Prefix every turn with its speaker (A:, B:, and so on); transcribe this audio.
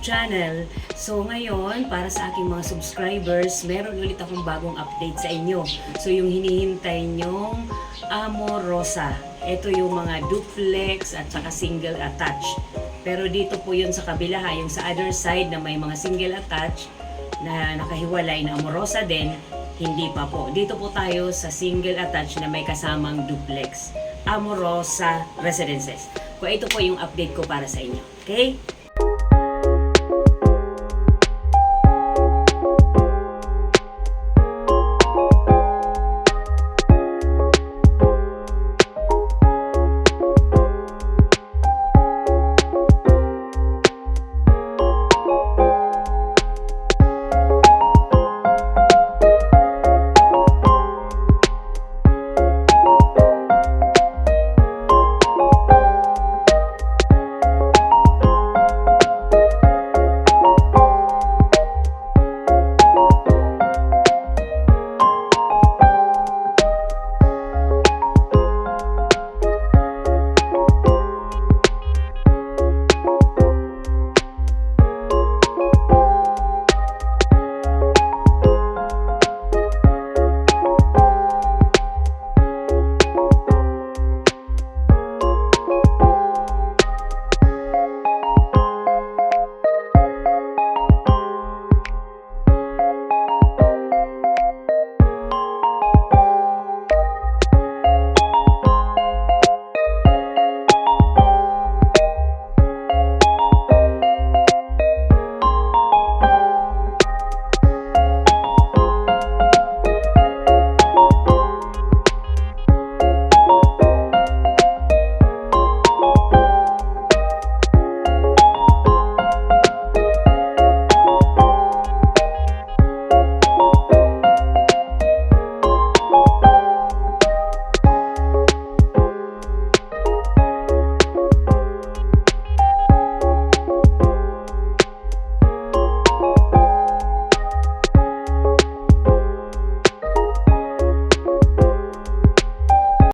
A: channel. So ngayon, para sa aking mga subscribers, meron ulit akong bagong update sa inyo. So yung hinihintay nyong Amorosa. Ito yung mga duplex at saka single attach. Pero dito po yun sa kabila, yung sa other side na may mga single attach na nakahiwalay na Amorosa din, hindi pa po. Dito po tayo sa single attach na may kasamang duplex. Amorosa Residences. Kung ito po yung update ko para sa inyo. Okay?